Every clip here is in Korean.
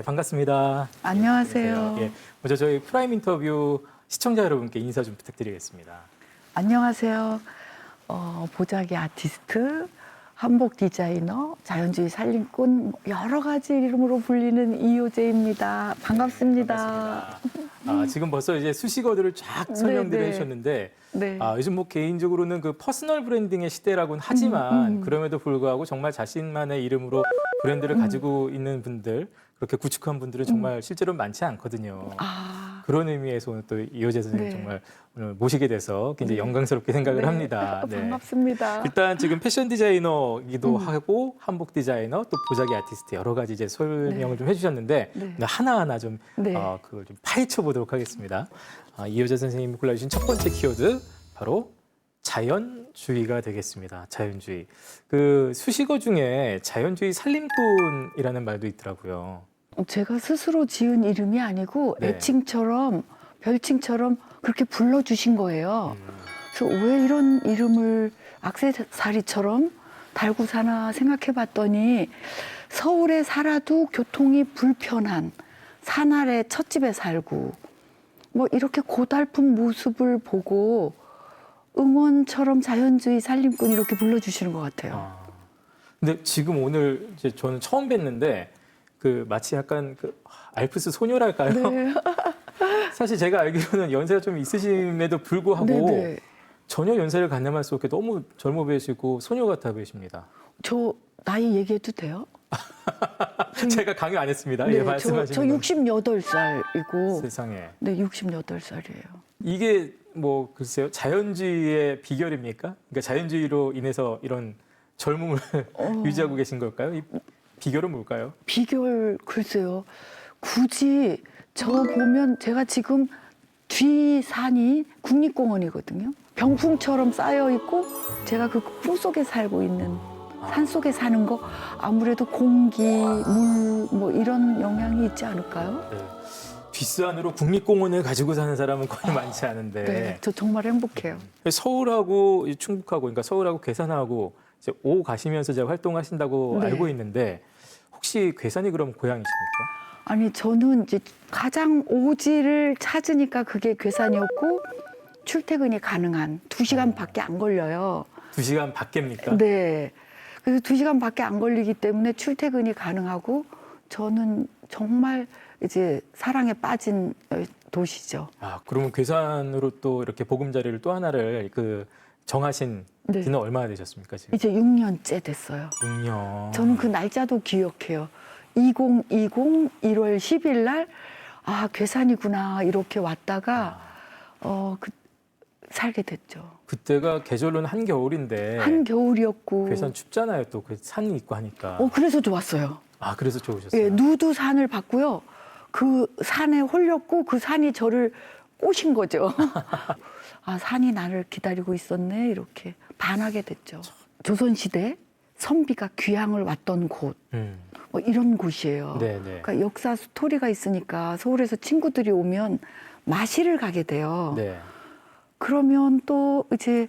반갑습니다. 안녕하세요. 예, 먼저 저희 프라임 인터뷰 시청자 여러분께 인사 좀 부탁드리겠습니다. 안녕하세요. 보자기 아티스트, 한복 디자이너, 자연주의 살림꾼 여러 가지 이름으로 불리는 이효재입니다. 반갑습니다. 지금 벌써 이제 수식어들을 쫙 설명들을 네. 해주셨는데 네. 요즘 뭐 개인적으로는 그 퍼스널 브랜딩의 시대라고는 하지만 그럼에도 불구하고 정말 자신만의 이름으로 브랜드를 가지고 있는 분들, 그렇게 구축한 분들은 정말 실제로 많지 않거든요. 그런 의미에서 오늘 또 이효재 선생님 네. 정말 오늘 모시게 돼서 굉장히 영광스럽게 생각을 네. 합니다. 네. 반갑습니다. 일단 지금 패션 디자이너이기도 하고 한복 디자이너 또 보자기 아티스트 여러 가지 이제 설명을 좀 해주셨는데 네. 오늘 하나하나 좀 네. 그걸 좀 파헤쳐 보도록 하겠습니다. 이효재 선생님이 골라주신 첫 번째 키워드 바로 자연주의가 되겠습니다. 자연주의. 그 수식어 중에 자연주의 살림꾼이라는 말도 있더라고요. 제가 스스로 지은 이름이 아니고 네. 애칭처럼 별칭처럼 그렇게 불러주신 거예요. 그래서 왜 이런 이름을 액세서리처럼 달고 사나 생각해 봤더니 서울에 살아도 교통이 불편한 산 아래 찻집에 살고 뭐 이렇게 고달픈 모습을 보고 응원처럼 자연주의 살림꾼 이렇게 불러주시는 것 같아요. 근데 지금 오늘 이제 저는 처음 뵀는데 그 마치 약간 그 알프스 소녀랄까요? 네. 사실 제가 알기로는 연세가 좀 있으심에도 불구하고 네네. 전혀 연세를 가늠할 수 없게 너무 젊어 보이시고 소녀 같아 보이십니다. 저 나이 얘기해도 돼요? 제가 강요 안 했습니다. 네, 예, 저 말씀하시는 건. 68살이고 세상에. 네, 68살이에요. 이게 뭐 글쎄요 자연주의의 비결입니까? 그러니까 자연주의로 인해서 이런 젊음을 유지하고 계신 걸까요? 이 비결은 뭘까요? 비결 글쎄요. 굳이 저 보면 제가 지금 뒤 산이 국립공원이거든요. 병풍처럼 쌓여 있고 제가 그 풍 속에 살고 있는 산 속에 사는 거 아무래도 공기, 물 뭐 이런 영향이 있지 않을까요? 네. 뒷산으로 국립공원을 가지고 사는 사람은 거의 많지 않은데 네, 저 정말 행복해요. 서울하고 충북하고 그러니까 서울하고 괴산하고 이제 오 가시면서 제가 활동하신다고 네. 알고 있는데 혹시 괴산이 그럼 고향이십니까? 아니 저는 이제 가장 오지를 찾으니까 그게 괴산이었고 출퇴근이 가능한 2시간밖에 안 걸려요. 2시간 밖입니까? 네. 그래서 2시간밖에 안 걸리기 때문에 출퇴근이 가능하고 저는 정말 이제 사랑에 빠진 도시죠. 그러면 괴산으로 또 이렇게 보금자리를 또 하나를 그 정하신 네. 지는 얼마나 되셨습니까 지금? 이제 6년째 됐어요. 6년. 저는 그 날짜도 기억해요. 2020 1월 10일 날 괴산이구나 이렇게 왔다가 살게 됐죠. 그때가 계절로는 한겨울인데 한겨울이었고. 괴산 춥잖아요. 또 그 산이 있고 하니까. 그래서 좋았어요. 그래서 좋으셨어요. 예, 누드 산을 봤고요. 그 산에 홀렸고 그 산이 저를 꼬신 거죠. 산이 나를 기다리고 있었네 이렇게 반하게 됐죠. 조선시대 선비가 귀향을 왔던 곳, 뭐 이런 곳이에요. 네네. 그러니까 역사 스토리가 있으니까 서울에서 친구들이 오면 마시를 가게 돼요. 네. 그러면 또 이제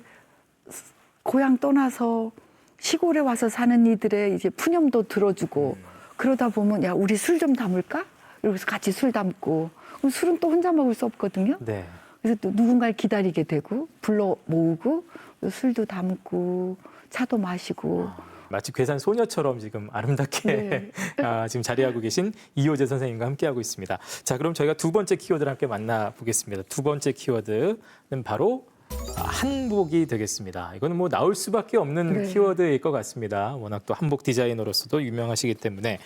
고향 떠나서 시골에 와서 사는 이들의 이제 푸념도 들어주고 그러다 보면 야 우리 술 좀 담을까? 이러면서 같이 술 담고 그럼 술은 또 혼자 먹을 수 없거든요. 네. 그래서 또 누군가를 기다리게 되고 불러 모으고 술도 담고 차도 마시고 마치 괴산 소녀처럼 지금 아름답게 네. 지금 자리하고 계신 이효재 선생님과 함께하고 있습니다. 자, 그럼 저희가 두 번째 키워드를 함께 만나보겠습니다. 두 번째 키워드는 바로 한복이 되겠습니다. 이거는 뭐 나올 수밖에 없는 네. 키워드일 것 같습니다. 워낙 또 한복 디자이너로서도 유명하시기 때문에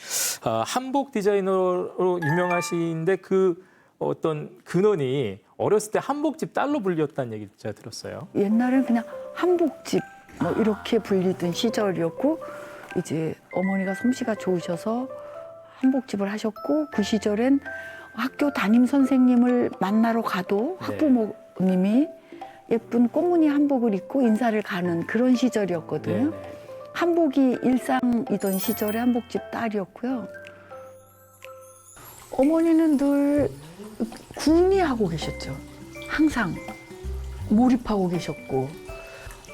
한복 디자이너로 유명하신데 그 어떤 근원이 어렸을 때 한복집 딸로 불렸다는 얘기 제가 들었어요. 옛날엔 그냥 한복집 뭐 이렇게 불리던 시절이었고 이제 어머니가 솜씨가 좋으셔서 한복집을 하셨고 그 시절엔 학교 담임 선생님을 만나러 가도 네. 학부모님이 예쁜 꽃무늬 한복을 입고 인사를 가는 그런 시절이었거든요. 네네. 한복이 일상이던 시절의 한복집 딸이었고요. 어머니는 늘 궁리하고 계셨죠. 항상 몰입하고 계셨고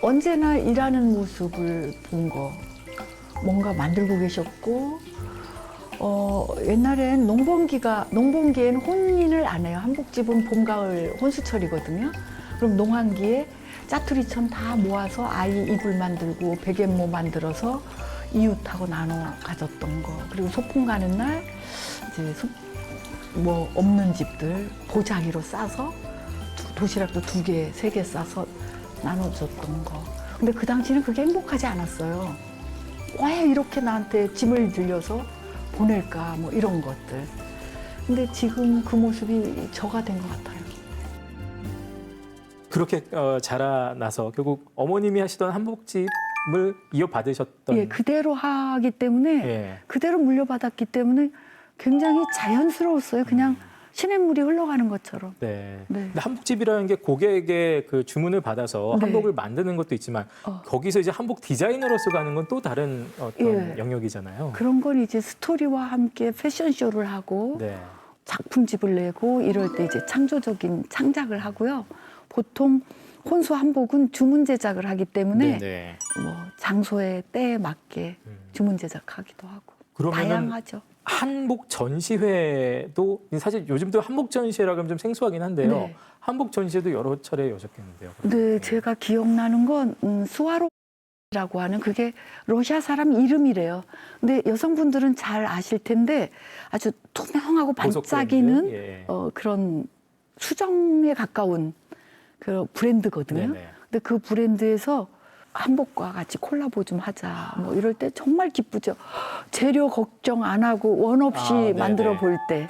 언제나 일하는 모습을 본 거, 뭔가 만들고 계셨고 옛날엔 농번기엔 혼인을 안 해요. 한복집은 봄, 가을 혼수철이거든요. 그럼 농한기에 짜투리천 다 모아서 아이 이불 만들고 베갯모 만들어서 이웃하고 나눠 가졌던 거. 그리고 소풍 가는 날 이제 뭐 없는 집들 보자기로 싸서 도시락도 2개, 3개 싸서 나눠줬던 거. 근데 그 당시는 그게 행복하지 않았어요. 왜 이렇게 나한테 짐을 들려서 보낼까, 뭐 이런 것들. 근데 지금 그 모습이 저가 된 것 같아요. 그렇게 자라나서 결국 어머님이 하시던 한복집을 이어받으셨던. 예, 그대로 하기 때문에, 예. 그대로 물려받았기 때문에 굉장히 자연스러웠어요. 그냥 시냇물이 흘러가는 것처럼. 네. 네. 근데 한복집이라는 게 고객의 그 주문을 받아서 네. 한복을 만드는 것도 있지만 거기서 이제 한복 디자이너로서 가는 건 또 다른 어떤 예. 영역이잖아요. 그런 건 이제 스토리와 함께 패션쇼를 하고 네. 작품집을 내고 이럴 때 이제 창조적인 창작을 하고요. 보통 혼수 한복은 주문 제작을 하기 때문에 네. 뭐 장소에 때에 맞게 주문 제작하기도 하고 그러면은 다양하죠. 한복 전시회도 사실 요즘도 한복 전시회라고 하면 좀 생소하긴 한데요. 네. 한복 전시회도 여러 차례 여셨겠는데요. 네, 제가 기억나는 건 스와로라고 하는 그게 러시아 사람 이름이래요. 근데 여성분들은 잘 아실 텐데 아주 투명하고 보석 반짝이는 브랜드? 예. 그런 수정에 가까운 그 브랜드거든요. 네네. 근데 그 브랜드에서 한복과 같이 콜라보 좀 하자. 뭐 이럴 때 정말 기쁘죠. 재료 걱정 안 하고 원 없이 네네. 만들어 볼 때.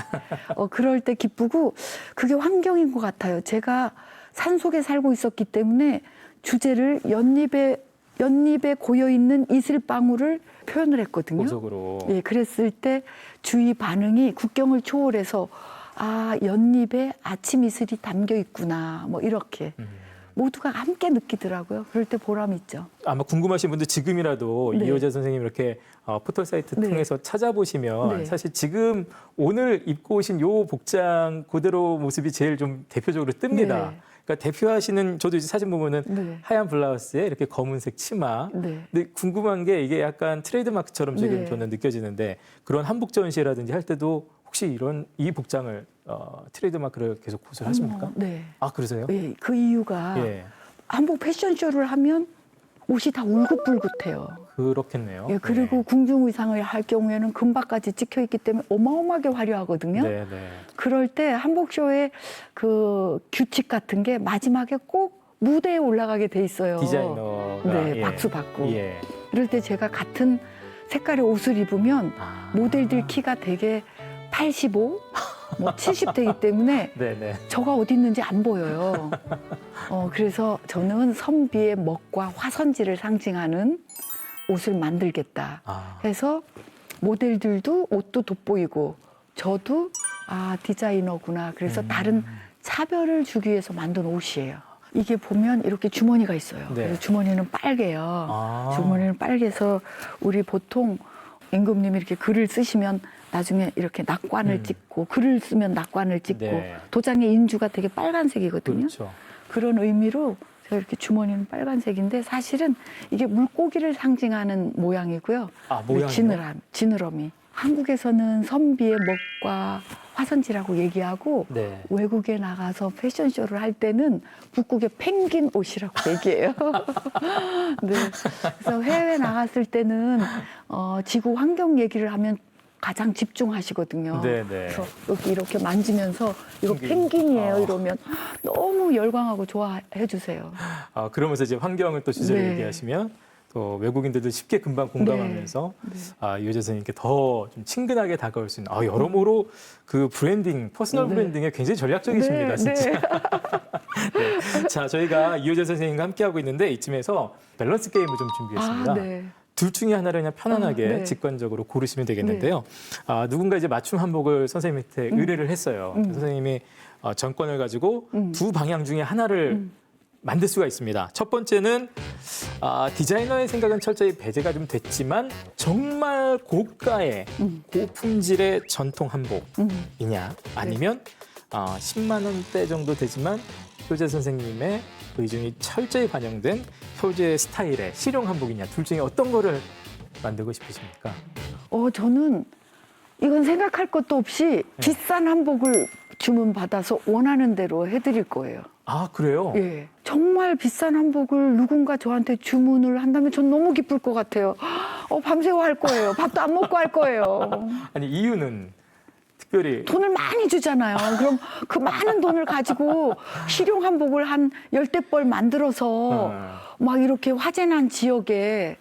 그럴 때 기쁘고 그게 환경인 것 같아요. 제가 산속에 살고 있었기 때문에 주제를 연잎에 고여 있는 이슬방울을 표현을 했거든요. 보석으로. 예, 그랬을 때 주위 반응이 국경을 초월해서 아, 연잎에 아침 이슬이 담겨 있구나. 뭐 이렇게. 모두가 함께 느끼더라고요. 그럴 때 보람 있죠. 아마 궁금하신 분들 지금이라도 네. 이효재 선생님 이렇게 포털 사이트 네. 통해서 찾아보시면 네. 사실 지금 오늘 입고 오신 요 복장 그대로 모습이 제일 좀 대표적으로 뜹니다. 네. 그러니까 대표하시는 저도 이제 사진 보면은 네. 하얀 블라우스에 이렇게 검은색 치마. 네. 근데 궁금한 게 이게 약간 트레이드마크처럼 지금 네. 저는 느껴지는데 그런 한복 전시라든지 할 때도 혹시 이 복장을 트레이드마크를 계속 고수하십니까? 네. 아 그러세요? 예, 그 이유가 예, 한복 패션쇼를 하면 옷이 다 울긋불긋해요. 그렇겠네요. 예, 그리고 궁중 의상을 할 경우에는 금박까지 찍혀 있기 때문에 어마어마하게 화려하거든요. 네, 네. 그럴 때 한복쇼의 그 규칙 같은 게 마지막에 꼭 무대에 올라가게 돼 있어요. 디자이너가 네, 예. 박수 받고. 예. 이럴 때 제가 같은 색깔의 옷을 입으면 모델들 키가 되게 85, 뭐 70 되기 때문에 네네. 저가 어디 있는지 안 보여요. 그래서 저는 선비의 멋과 화선지를 상징하는 옷을 만들겠다 해서 모델들도 옷도 돋보이고 저도 아 디자이너구나. 그래서 다른 차별을 주기 위해서 만든 옷이에요. 이게 보면 이렇게 주머니가 있어요. 네. 그래서 주머니는 빨개요. 주머니는 빨개서 우리 보통 임금님이 이렇게 글을 쓰시면 나중에 이렇게 낙관을 찍고 글을 쓰면 낙관을 찍고 네. 도장의 인주가 되게 빨간색이거든요. 그렇죠. 그런 의미로 제가 이렇게 주머니는 빨간색인데 사실은 이게 물고기를 상징하는 모양이고요. 모양이요? 지느러미. 한국에서는 선비의 멋과 화선지라고 얘기하고 네. 외국에 나가서 패션쇼를 할 때는 북극의 펭귄 옷이라고 얘기해요. 네. 그래서 해외 나갔을 때는 지구 환경 얘기를 하면 가장 집중하시거든요. 네, 네. 그래서 여기 이렇게 만지면서 이거 펭귄이에요 이러면 너무 열광하고 좋아해 주세요. 그러면서 이제 환경을 또 주제로 네. 얘기하시면 또 외국인들도 쉽게 금방 공감하면서 이효재 선생님께 더 좀 친근하게 다가올 수 있는 여러모로 그 브랜딩, 퍼스널 네. 브랜딩에 굉장히 전략적이십니다, 네, 진짜. 네. 네. 자, 저희가 이효재 선생님과 함께하고 있는데 이쯤에서 밸런스 게임을 좀 준비했습니다. 네. 둘 중에 하나를 그냥 편안하게 네. 직관적으로 고르시면 되겠는데요. 누군가 이제 맞춤 한복을 선생님한테 의뢰를 했어요. 선생님이 정권을 가지고 두 방향 중에 하나를 만들 수가 있습니다. 첫 번째는 디자이너의 생각은 철저히 배제가 좀 됐지만 정말 고가의 고품질의 전통 한복이냐 아니면 10만 원대 정도 되지만 효재 선생님의 의중이 철저히 반영된 효재 스타일의 실용 한복이냐 둘 중에 어떤 거를 만들고 싶으십니까? 저는 이건 생각할 것도 없이 비싼 한복을 주문 받아서 원하는 대로 해드릴 거예요. 아, 그래요? 예. 정말 비싼 한복을 누군가 저한테 주문을 한다면 전 너무 기쁠 것 같아요. 밤새워 할 거예요. 밥도 안 먹고 할 거예요. 아니, 이유는 특별히 돈을 많이 주잖아요. 그럼 그 많은 돈을 가지고 실용 한복을 한 10벌 만들어서 막 이렇게 화재난 지역에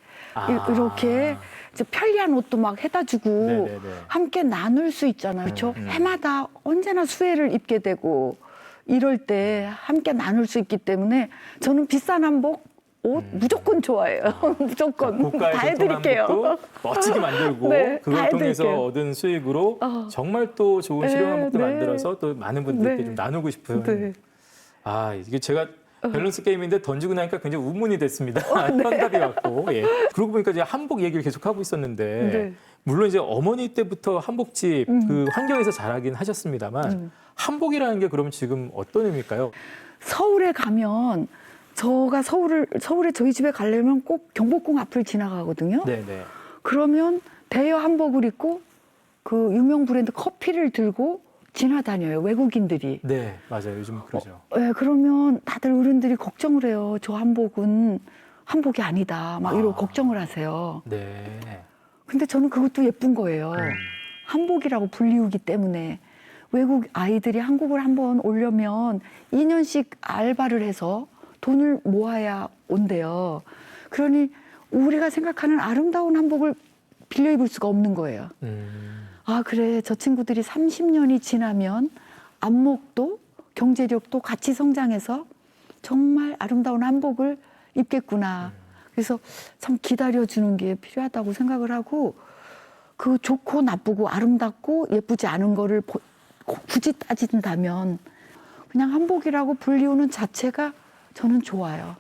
이렇게 이제 편리한 옷도 막 해다 주고 네네네. 함께 나눌 수 있잖아요. 그렇죠? 해마다 언제나 수혜를 입게 되고 이럴 때 함께 나눌 수 있기 때문에 저는 비싼 한복 옷 무조건 좋아해요. 무조건 고가의 다 전통 해드릴게요. 한복도 멋지게 만들고 네, 다 그걸 통해서 해드릴게요. 얻은 수익으로 정말 또 좋은 네, 실용 한복도 네. 만들어서 또 많은 분들께 네. 좀 나누고 싶은. 네. 아, 이게 제가 밸런스 게임인데 던지고 나니까 굉장히 우문이 됐습니다. 네. 현답이 왔고. 예. 그러고 보니까 이제 한복 얘기를 계속 하고 있었는데 네. 물론 이제 어머니 때부터 한복집 그 환경에서 자라긴 하셨습니다만 한복이라는 게 그럼 지금 어떤 의미일까요? 서울에 가면 저가 서울에 저희 집에 가려면 꼭 경복궁 앞을 지나가거든요. 네네. 그러면 대여 한복을 입고 그 유명 브랜드 커피를 들고 지나다녀요. 외국인들이. 네, 맞아요. 요즘 그러죠. 네, 그러면 다들 어른들이 걱정을 해요. 저 한복은 한복이 아니다. 막 이러고 걱정을 하세요. 네. 근데 저는 그것도 예쁜 거예요. 한복이라고 불리우기 때문에 외국 아이들이 한국을 한번 오려면 2년씩 알바를 해서 돈을 모아야 온대요. 그러니 우리가 생각하는 아름다운 한복을 빌려 입을 수가 없는 거예요. 아, 그래. 저 친구들이 30년이 지나면 안목도 경제력도 같이 성장해서 정말 아름다운 한복을 입겠구나. 그래서 참 기다려주는 게 필요하다고 생각을 하고 그 좋고 나쁘고 아름답고 예쁘지 않은 거를 굳이 따진다면 그냥 한복이라고 불리우는 자체가 저는 좋아요.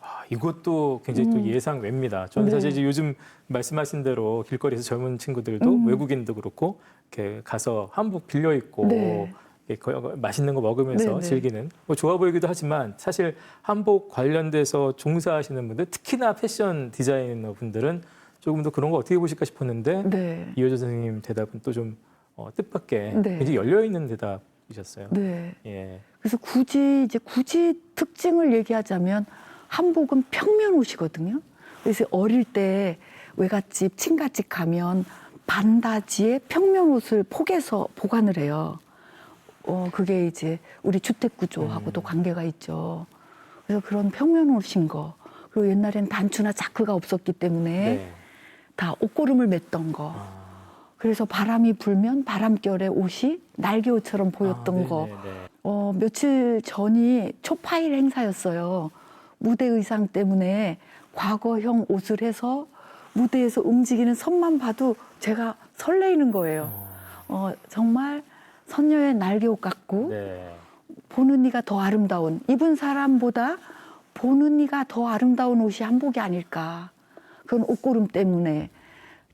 아, 이것도 굉장히 또 예상 외입니다. 저는 네. 사실 이제 요즘 말씀하신 대로 길거리에서 젊은 친구들도 외국인도 그렇고 이렇게 가서 한복 빌려 입고 네. 이렇게 맛있는 거 먹으면서 네, 네. 즐기는 뭐 좋아 보이기도 하지만 사실 한복 관련돼서 종사하시는 분들 특히나 패션 디자이너 분들은 조금 더 그런 거 어떻게 보실까 싶었는데 네. 이효정 선생님 대답은 또 좀 뜻밖의 네. 굉장히 열려 있는 대답이셨어요. 네. 예. 그래서 굳이 특징을 얘기하자면 한복은 평면 옷이거든요. 그래서 어릴 때 외갓집, 친가집 가면 반다지에 평면 옷을 포개서 보관을 해요. 그게 이제 우리 주택 구조하고도 관계가 있죠. 그래서 그런 평면 옷인 거. 그리고 옛날엔 단추나 자크가 없었기 때문에 네. 다 옷고름을 맸던 거. 그래서 바람이 불면 바람결에 옷이 날개옷처럼 보였던 거. 네네네. 며칠 전이 초파일 행사였어요. 무대 의상 때문에 과거형 옷을 해서 무대에서 움직이는 선만 봐도 제가 설레이는 거예요. 정말 선녀의 날개옷 같고 네. 보는 이가 더 아름다운, 입은 사람보다 보는 이가 더 아름다운 옷이 한복이 아닐까. 그건 옷고름 때문에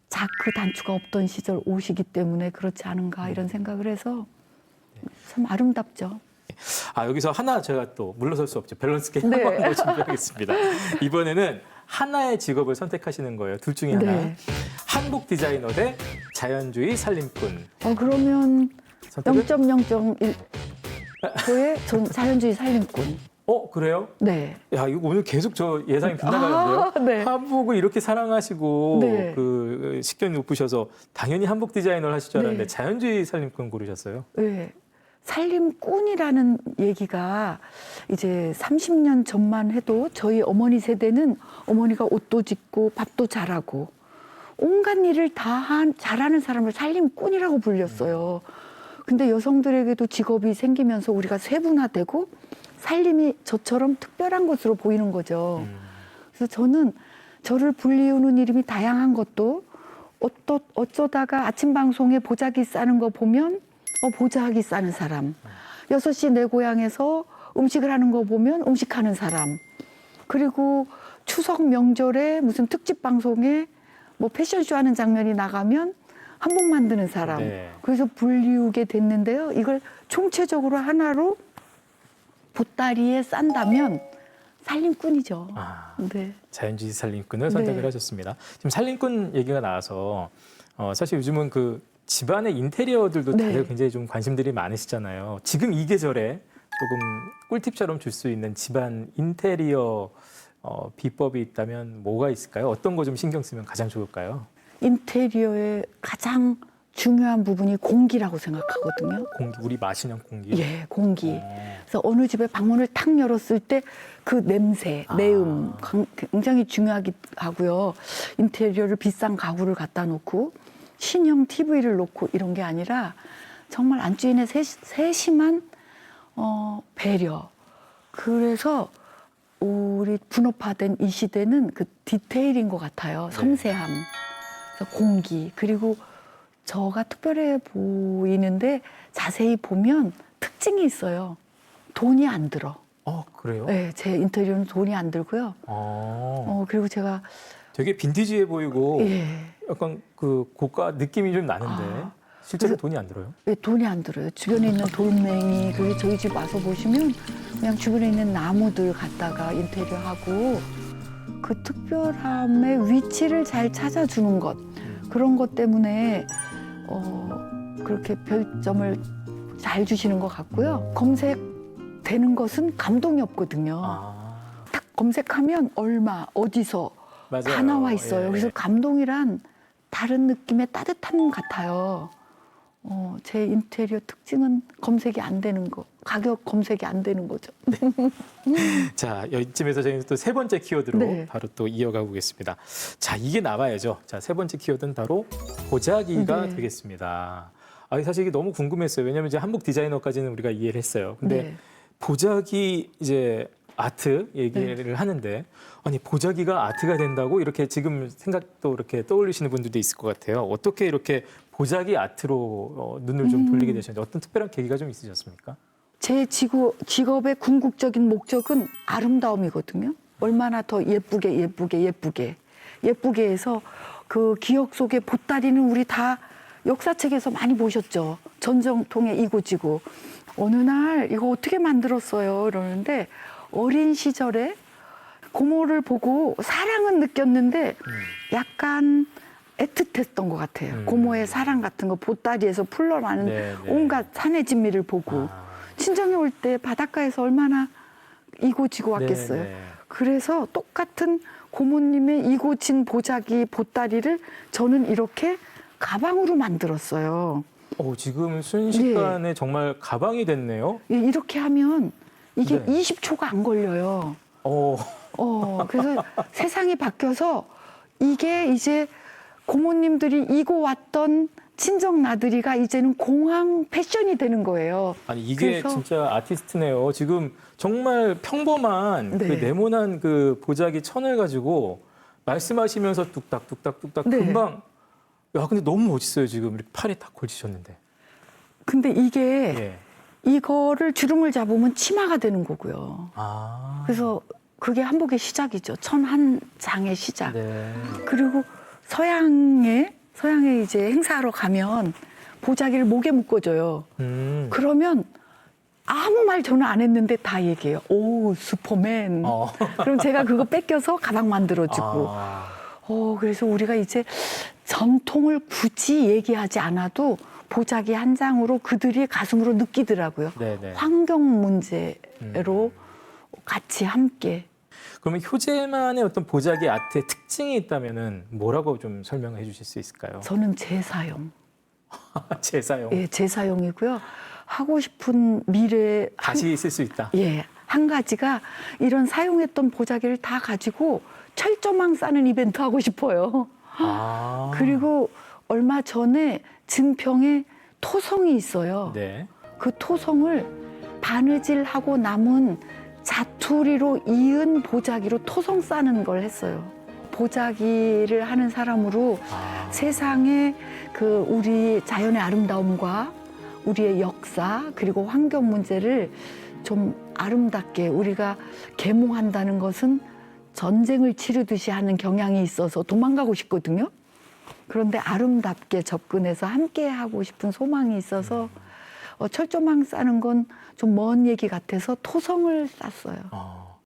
자크 단추가 없던 시절 옷이기 때문에 그렇지 않은가 이런 생각을 해서 참 아름답죠. 아, 여기서 하나 제가 또 물러설 수 없죠. 밸런스 게임 네. 한번 더 준비하겠습니다. 이번에는 하나의 직업을 선택하시는 거예요. 둘 중에 하나. 네. 한복 디자이너 대 자연주의 살림꾼. 그러면 선택은? 0.001%의 전 자연주의 살림꾼. 그래요? 네. 야, 이거 오늘 계속 저 예상이 빗나가는데요. 네. 한복을 이렇게 사랑하시고 네. 그 식견이 높으셔서 당연히 한복 디자이너를 하실 줄 알았는데 네. 자연주의 살림꾼 고르셨어요? 네. 살림꾼이라는 얘기가 이제 30년 전만 해도 저희 어머니 세대는 어머니가 옷도 짓고 밥도 잘하고 온갖 일을 다 잘하는 사람을 살림꾼이라고 불렸어요. 근데 여성들에게도 직업이 생기면서 우리가 세분화되고 살림이 저처럼 특별한 것으로 보이는 거죠. 그래서 저는 저를 불리우는 이름이 다양한 것도 어쩌다가 아침 방송에 보자기 싸는 거 보면 보자기 싸는 사람. 6시 내 고향에서 음식을 하는 거 보면 음식하는 사람. 그리고 추석 명절에 무슨 특집 방송에 뭐 패션쇼 하는 장면이 나가면 한복 만드는 사람. 네. 그래서 불리우게 됐는데요. 이걸 총체적으로 하나로 보따리에 싼다면 살림꾼이죠. 네. 자연주의 살림꾼을 선택을 네. 하셨습니다. 지금 살림꾼 얘기가 나와서 사실 요즘은 그 집안의 인테리어들도 네. 다들 굉장히 좀 관심들이 많으시잖아요. 지금 이 계절에 조금 꿀팁처럼 줄 수 있는 집안 인테리어 비법이 있다면 뭐가 있을까요? 어떤 거 좀 신경 쓰면 가장 좋을까요? 인테리어의 가장 중요한 부분이 공기라고 생각하거든요. 공기, 우리 마시는 공기. 예, 공기. 어. 그래서 어느 집에 방문을 탁 열었을 때 그 냄새, 내음 굉장히 중요하기 하고요. 인테리어를 비싼 가구를 갖다 놓고 신형 TV를 놓고 이런 게 아니라 정말 안주인의 세심한 배려. 그래서 우리 분업화된 이 시대는 그 디테일인 것 같아요. 네. 섬세함, 그래서 공기, 그리고 저가 특별해 보이는데 자세히 보면 특징이 있어요. 돈이 안 들어. 그래요? 네, 제 인테리어는 돈이 안 들고요. 그리고 제가 되게 빈티지해 보이고 예, 약간 그 고가 느낌이 좀 나는데 실제로 그래서- 돈이 안 들어요? 왜 돈이 안 들어요. 주변에 있는 돌멩이, 그리고 저희 집 와서 보시면 그냥 주변에 있는 나무들 갖다가 인테리어하고 그 특별함의 위치를 잘 찾아주는 것, 그런 것 때문에 그렇게 별점을 잘 주시는 것 같고요. 검색되는 것은 감동이 없거든요. 딱 검색하면 얼마, 어디서 맞아요. 다 나와 있어요. 예. 그래서 감동이란 다른 느낌의 따뜻함 같아요. 제 인테리어 특징은 검색이 안 되는 거, 가격 검색이 안 되는 거죠. 자, 이쯤에서 저희는 또 세 번째 키워드로 네. 바로 또 이어가 보겠습니다. 자, 이게 나와야죠. 자, 세 번째 키워드는 바로 보자기가 네. 되겠습니다. 사실 이게 너무 궁금했어요. 왜냐하면 이제 한복 디자이너까지는 우리가 이해를 했어요. 근데 네. 보자기 이제 아트 얘기를 하는데 아니 보자기가 아트가 된다고 이렇게 지금 생각도 이렇게 떠올리시는 분들도 있을 것 같아요. 어떻게 이렇게 보자기 아트로 눈을 좀 돌리게 되셨는지 어떤 특별한 계기가 좀 있으셨습니까? 제 직업의 궁극적인 목적은 아름다움이거든요. 얼마나 더 예쁘게 해서 그 기억 속에 보따리는 우리 다 역사책에서 많이 보셨죠. 전쟁통에 이고지고 어느 날 이거 어떻게 만들었어요 이러는데 어린 시절에 고모를 보고 사랑은 느꼈는데 약간 애틋했던 것 같아요. 고모의 사랑 같은 거 보따리에서 풀러나는 네, 네. 온갖 산의 진미를 보고 친정에 올 때 바닷가에서 얼마나 이고지고 왔겠어요. 네, 네. 그래서 똑같은 고모님의 이고진 보자기 보따리를 저는 이렇게 가방으로 만들었어요. 지금 순식간에 정말 가방이 됐네요. 이렇게 하면 이게 네. 20초가 안 걸려요. 어, 그래서 세상이 바뀌어서 이게 이제 고모님들이 이고 왔던 친정 나들이가 이제는 공항 패션이 되는 거예요. 아니 이게 그래서- 진짜 아티스트네요. 지금 정말 평범한 네. 그 네모난 그 보자기 천을 가지고 말씀하시면서 뚝딱뚝딱뚝딱 네. 금방 야 근데 너무 멋있어요. 지금 이렇게 팔에 딱 걸치셨는데. 근데 이게 예. 이거를 주름을 잡으면 치마가 되는 거고요. 그래서 그게 한복의 시작이죠. 천 한 장의 시작. 네. 그리고 서양에 이제 행사하러 가면 보자기를 목에 묶어줘요. 그러면 아무 말 저는 안 했는데 다 얘기해요. 오, 슈퍼맨. 그럼 제가 그거 뺏겨서 가방 만들어주고. 그래서 우리가 이제 전통을 굳이 얘기하지 않아도 보자기 한 장으로 그들이 가슴으로 느끼더라고요. 네네. 환경 문제로 같이 함께. 그러면 효재만의 어떤 보자기 아트의 특징이 있다면은 뭐라고 좀 설명해 주실 수 있을까요? 저는 재사용. 재사용. 예, 재사용이고요. 하고 싶은 미래 다시 쓸 수 있다. 한 가지가 이런 사용했던 보자기를 다 가지고 철조망 싸는 이벤트 하고 싶어요. 그리고 얼마 전에 증평에 토성이 있어요. 네. 그 토성을 바느질하고 남은 자투리로 이은 보자기로 토성 싸는 걸 했어요. 보자기를 하는 사람으로 세상에 그 우리 자연의 아름다움과 우리의 역사 그리고 환경 문제를 좀 아름답게 우리가 계몽한다는 것은 전쟁을 치르듯이 하는 경향이 있어서 도망가고 싶거든요. 그런데 아름답게 접근해서 함께 하고 싶은 소망이 있어서 철조망 싸는 건 좀 먼 얘기 같아서 토성을 쌌어요.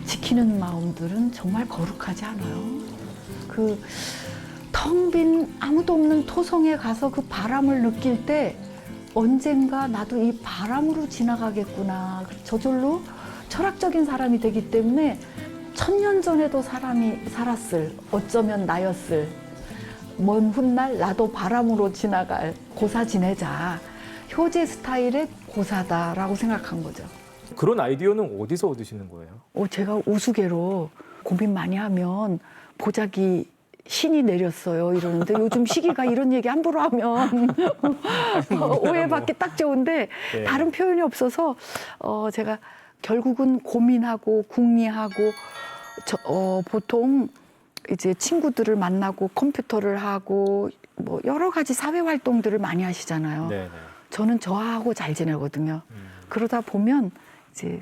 지키는 마음들은 정말 거룩하지 않아요. 그 텅 빈 아무도 없는 토성에 가서 그 바람을 느낄 때 언젠가 나도 이 바람으로 지나가겠구나. 저절로 철학적인 사람이 되기 때문에 1000년 전에도 사람이 살았을, 어쩌면 나였을, 먼 훗날 나도 바람으로 지나갈, 고사 지내자. 효제 스타일의 고사다라고 생각한 거죠. 그런 아이디어는 어디서 얻으시는 거예요? 제가 우스개로 고민 많이 하면 보자기 신이 내렸어요 이러는데 요즘 시기가 이런 얘기 함부로 하면 오해받기 딱 좋은데 네. 다른 표현이 없어서 제가 결국은 고민하고 궁리하고 보통 이제 친구들을 만나고 컴퓨터를 하고 뭐 여러 가지 사회 활동들을 많이 하시잖아요. 네네. 저는 저하고 잘 지내거든요. 그러다 보면 이제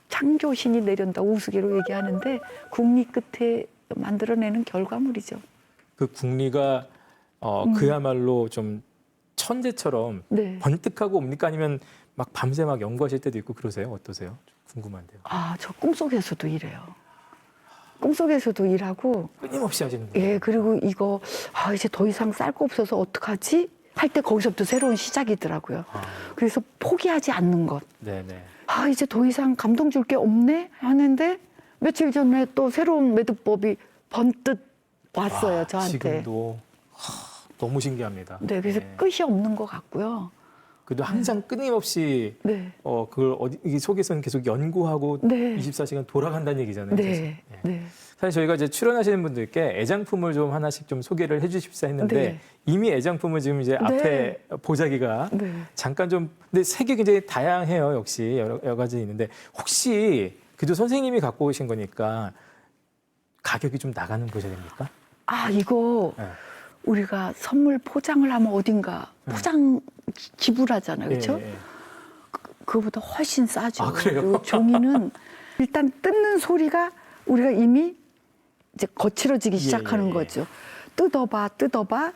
창조신이 내린다 우스개로 얘기하는데 궁리 끝에 만들어내는 결과물이죠. 그 궁리가 그야말로 좀 천재처럼 네. 번뜩하고 옵니까? 아니면 막 밤새 막 연구하실 때도 있고 그러세요? 어떠세요? 좀 궁금한데요. 저 꿈속에서도 일해요. 꿈속에서도 일하고 끊임없이 하시는 거예요? 예, 그리고 이거 이제 더 이상 쌀 거 없어서 어떡하지? 할 때 거기서부터 새로운 시작이더라고요. 그래서 포기하지 않는 것. 네네. 이제 더 이상 감동 줄 게 없네 하는데 며칠 전에 또 새로운 매듭법이 번뜩 왔어요, 저한테. 지금도 너무 신기합니다. 네, 그래서 끝이 없는 것 같고요. 그래도 항상 끊임없이 네. 그걸 이 속에서는 계속 연구하고 네. 24시간 돌아간다는 얘기잖아요. 계속. 네. 네. 사실 저희가 이제 출연하시는 분들께 애장품을 좀 하나씩 좀 소개를 해주십사 했는데 네. 이미 애장품은 지금 이제 앞에 보자기가 네. 잠깐 좀 근데 색이 굉장히 다양해요. 역시 여러 가지 있는데 혹시 그래도 선생님이 갖고 오신 거니까 가격이 좀 나가는 보자기입니까? 이거 네. 우리가 선물 포장을 하면 어딘가 포장 기부하잖아요, 그렇죠? 예, 예. 그거보다 훨씬 싸죠. 그래요? 그리고 종이는 일단 뜯는 소리가 우리가 이미 이제 거칠어지기 시작하는 예. 거죠. 뜯어봐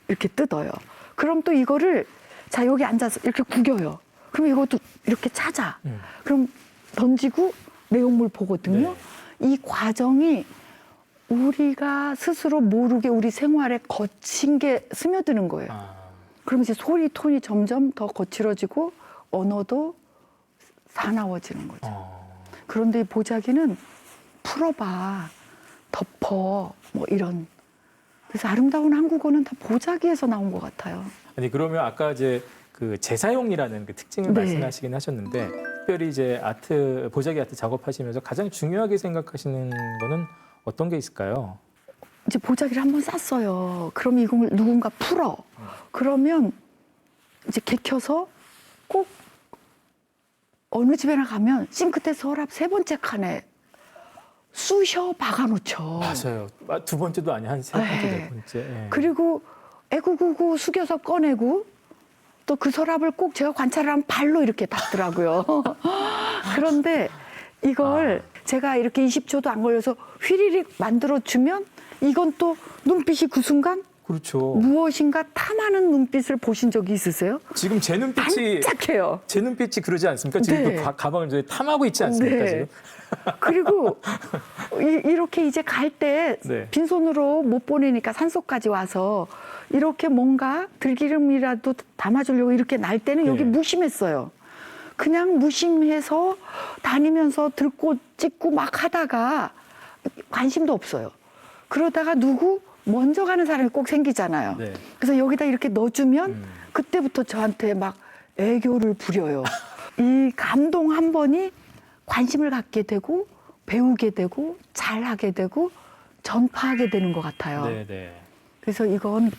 이렇게 뜯어요. 그럼 또 이거를 자 여기 앉아서 이렇게 구겨요. 그럼 이것도 이렇게 찾아. 그럼 던지고 내용물 보거든요. 이 과정이 우리가 스스로 모르게 우리 생활에 거친 게 스며드는 거예요. 그럼 이제 소리 톤이 점점 더 거칠어지고 언어도 사나워지는 거죠. 그런데 이 보자기는 풀어봐, 덮어, 뭐 이런. 그래서 아름다운 한국어는 다 보자기에서 나온 것 같아요. 아니 그러면 아까 이제 그 재사용이라는 그 특징을 네. 말씀하시긴 하셨는데 특별히 이제 보자기 아트 작업하시면서 가장 중요하게 생각하시는 거는 어떤 게 있을까요? 이제 보자기를 한번 쌌어요. 그럼 이걸 누군가 풀어. 그러면 이제 개켜서 꼭 어느 집에나 가면 싱크대 서랍 3번째 칸에 쑤셔 박아놓죠. 맞아요. 두 번째도 아니 한 세 번째, 네. 네 번째. 예. 그리고 애구구구 숙여서 꺼내고 또 그 서랍을 꼭 제가 관찰을 하면 발로 이렇게 닫더라고요. 그런데 이걸 제가 이렇게 20초도 안 걸려서 휘리릭 만들어주면 이건 또 눈빛이 그 순간 그렇죠. 무엇인가 탐하는 눈빛을 보신 적이 있으세요? 지금 제 눈빛이 반짝해요. 제 눈빛이 그러지 않습니까? 지금 네. 그 가방을 이제 탐하고 있지 않습니까? 네. 지금? 그리고 이렇게 이제 갈 때 네. 빈손으로 못 보내니까 산속까지 와서 이렇게 뭔가 들기름이라도 담아주려고 이렇게 날 때는 여기 네. 무심했어요. 그냥 무심해서 다니면서 들고 찍고 막 하다가 관심도 없어요. 그러다가 누구 먼저 가는 사람이 꼭 생기잖아요. 네. 그래서 여기다 이렇게 넣어주면 그때부터 저한테 막 애교를 부려요. 이 감동 한 번이 관심을 갖게 되고 배우게 되고 잘하게 되고 전파하게 되는 것 같아요. 네, 네. 그래서 이건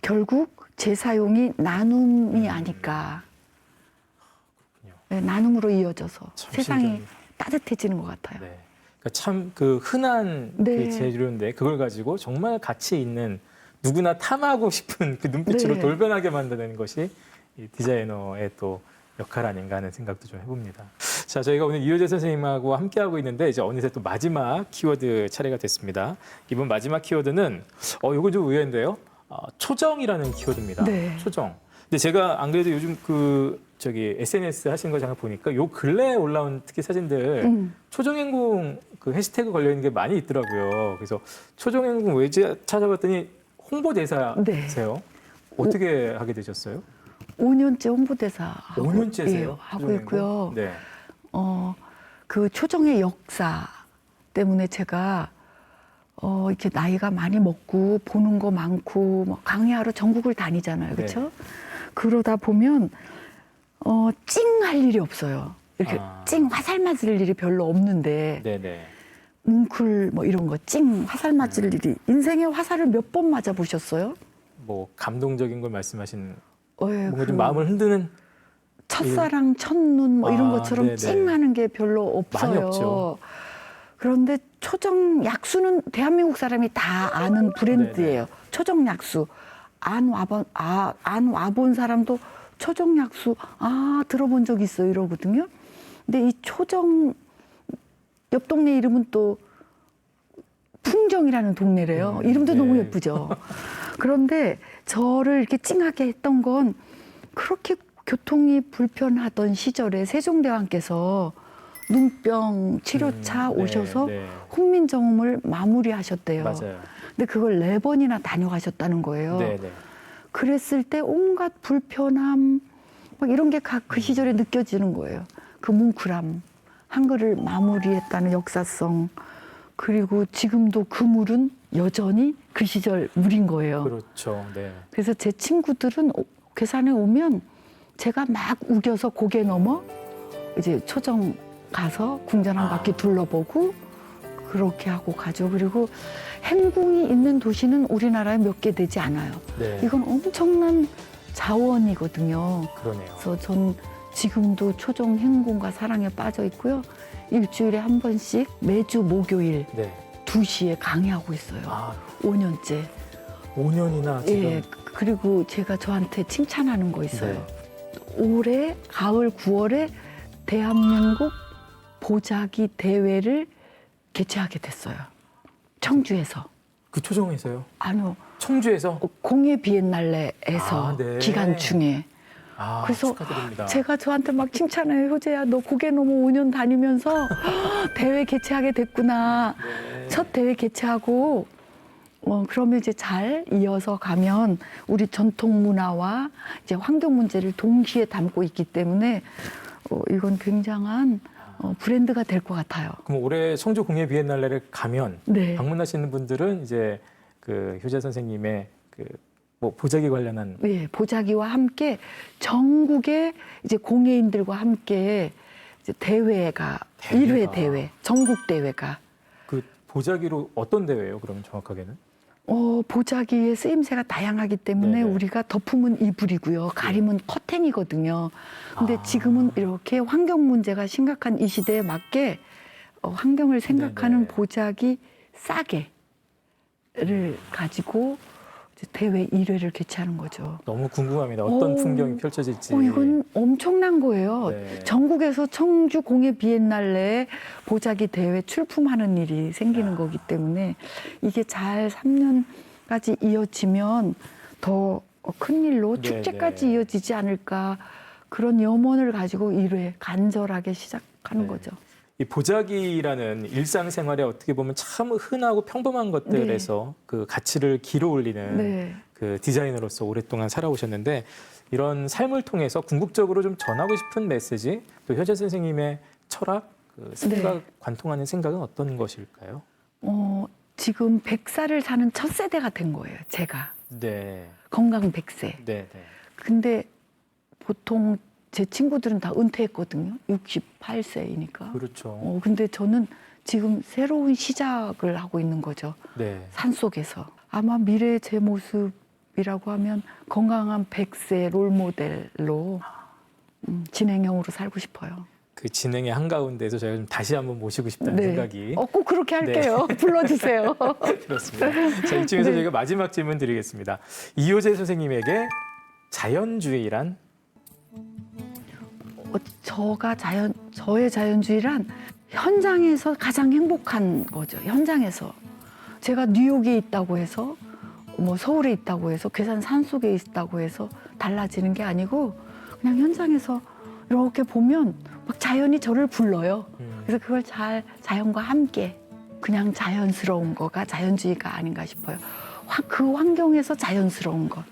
결국 재사용이 나눔이 아닐까. 네, 나눔으로 이어져서 참 세상이 신기합니다. 따뜻해지는 것 같아요. 네. 그러니까 참 그 흔한 네. 그 재료인데 그걸 가지고 정말 가치 있는 누구나 탐하고 싶은 그 눈빛으로 네. 돌변하게 만드는 것이 이 디자이너의 또 역할 아닌가 하는 생각도 좀 해봅니다. 자, 저희가 오늘 이효재 선생님하고 함께하고 있는데 이제 어느새 또 마지막 키워드 차례가 됐습니다. 이번 마지막 키워드는 이거 좀 의외인데요. 초정이라는 키워드입니다. 네. 초정. 근데 제가 안 그래도 요즘 그 저기 SNS 하신 거 잠깐 보니까 요 근래에 올라온 특히 사진들 초정행궁 그 해시태그 걸려 있는 게 많이 있더라고요. 그래서 초정행궁 왜지 찾아봤더니 홍보대사세요. 네. 어떻게 하게 되셨어요? 5년째 홍보대사 5년째세요? 하고 있고요. 네. 그 초정의 역사 때문에 제가 이렇게 나이가 많이 먹고 보는 거 많고 뭐 강의하러 전국을 다니잖아요, 그렇죠? 네. 그러다 보면 찡할 일이 없어요. 이렇게 찡 화살 맞을 일이 별로 없는데 네네. 뭉클 뭐 이런 거 찡 화살 맞을 일이 인생에 화살을 몇 번 맞아 보셨어요? 뭐 감동적인 걸 말씀하신 뭔가 그 좀 마음을 흔드는 첫사랑, 첫눈 뭐 이런 것처럼 네네. 찡하는 게 별로 없어요. 많이 없죠. 그런데 초정 약수는 대한민국 사람이 다 아는 브랜드예요. 네네. 초정 약수. 안 와본 사람도 초정 약수 들어본 적 있어 이러거든요. 근데 이 초정 옆 동네 이름은 또 풍정이라는 동네래요. 이름도 네. 너무 예쁘죠. 그런데 저를 이렇게 찡하게 했던 건 그렇게 교통이 불편하던 시절에 세종대왕께서 눈병 치료차 오셔서 네. 훈민정음을 마무리하셨대요. 맞아요. 근데 그걸 4번이나 다녀가셨다는 거예요. 네네. 그랬을 때 온갖 불편함 막 이런 게 그 시절에 느껴지는 거예요. 그 뭉클함, 한글을 마무리했다는 역사성, 그리고 지금도 그 물은 여전히 그 시절 물인 거예요. 그렇죠. 네. 그래서 제 친구들은 괴산에 오면 제가 막 우겨서 고개 넘어 이제 초정 가서 궁전 한 바퀴 둘러보고 그렇게 하고 가죠. 그리고 행궁이 있는 도시는 우리나라에 몇 개 되지 않아요. 네. 이건 엄청난 자원이거든요. 그러네요. 그래서 전 지금도 초정 행궁과 사랑에 빠져 있고요. 일주일에 한 번씩 매주 목요일 네. 2시에 강의하고 있어요. 5년째. 5년이나 지금. 예, 그리고 제가 저한테 칭찬하는 거 있어요. 네. 올해 가을 9월에 대한민국 보자기 대회를 개최하게 됐어요. 청주에서. 그 초정에서요? 아니요. 청주에서? 공예 비엔날레에서 네. 기간 중에. 그래서 축하드립니다. 제가 저한테 막 칭찬해요. 효재야, 너 고개 넘어 5년 다니면서 대회 개최하게 됐구나. 네. 첫 대회 개최하고 그러면 이제 잘 이어서 가면 우리 전통 문화와 이제 환경 문제를 동시에 담고 있기 때문에 이건 굉장한 브랜드가 될 것 같아요. 그럼 올해 청주 공예 비엔날레를 가면 네. 방문하시는 분들은 이제 그 효자 선생님의 그 뭐 보자기 관련한 예, 보자기와 함께 전국의 이제 공예인들과 함께 이제 대회가 1회 대회, 전국 대회가 그 보자기로 어떤 대회예요? 그러면 정확하게는? 보자기의 쓰임새가 다양하기 때문에 네네. 우리가 덮으면 이불이고요. 가리면 커튼이거든요. 근데 지금은 이렇게 환경 문제가 심각한 이 시대에 맞게 환경을 생각하는 네네. 보자기 싸게를 가지고 이제 대회 1회를 개최하는 거죠. 너무 궁금합니다. 어떤 풍경이 펼쳐질지. 이건 엄청난 거예요. 네. 전국에서 청주 공예 비엔날레에 보자기 대회 출품하는 일이 생기는 거기 때문에 이게 잘 3년까지 이어지면 더 큰 일로 네, 축제까지 네. 이어지지 않을까 그런 염원을 가지고 1회 간절하게 시작하는 네. 거죠. 이 보자기라는 일상생활에 어떻게 보면 참 흔하고 평범한 것들에서 그 가치를 길어 올리는 네. 그 디자이너로서 오랫동안 살아오셨는데 이런 삶을 통해서 궁극적으로 좀 전하고 싶은 메시지 또 효자 선생님의 철학, 그 생각, 네. 관통하는 생각은 어떤 것일까요? 지금 100살을 사는 첫 세대가 된 거예요. 제가 네, 건강 100세. 네, 네. 근데 보통 제 친구들은 다 은퇴했거든요. 68세이니까. 그렇죠. 근데 저는 지금 새로운 시작을 하고 있는 거죠. 네, 산속에서. 아마 미래의 제 모습이라고 하면 건강한 100세 롤모델로 진행형으로 살고 싶어요. 그 진행의 한가운데서 저희가 좀 다시 한번 모시고 싶다는 생각이 꼭 그렇게 할게요. 불러주세요. 그렇습니다. 자, 이쯤에서 네. 저희가 마지막 질문 드리겠습니다. 이효재 선생님에게 자연주의란? 저의 자연주의란 현장에서 가장 행복한 거죠. 현장에서. 제가 뉴욕에 있다고 해서 뭐 서울에 있다고 해서 괴산 산속에 있다고 해서 달라지는 게 아니고 그냥 현장에서 이렇게 보면 막 자연이 저를 불러요. 그래서 그걸 잘 자연과 함께 그냥 자연스러운 거가 자연주의가 아닌가 싶어요. 그 환경에서 자연스러운 것.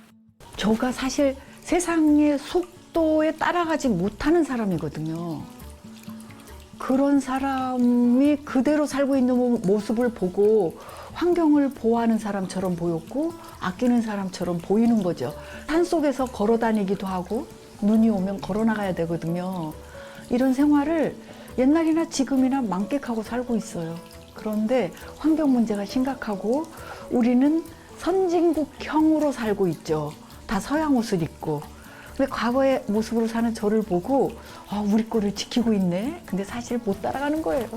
저가 사실 세상의 속도에 따라가지 못하는 사람이거든요. 그런 사람이 그대로 살고 있는 모습을 보고 환경을 보호하는 사람처럼 보였고 아끼는 사람처럼 보이는 거죠. 산속에서 걸어 다니기도 하고 눈이 오면 걸어 나가야 되거든요. 이런 생활을 옛날이나 지금이나 만끽하고 살고 있어요. 그런데 환경 문제가 심각하고 우리는 선진국형으로 살고 있죠. 다 서양 옷을 입고. 근데 과거의 모습으로 사는 저를 보고 우리 거를 지키고 있네. 근데 사실 못 따라가는 거예요.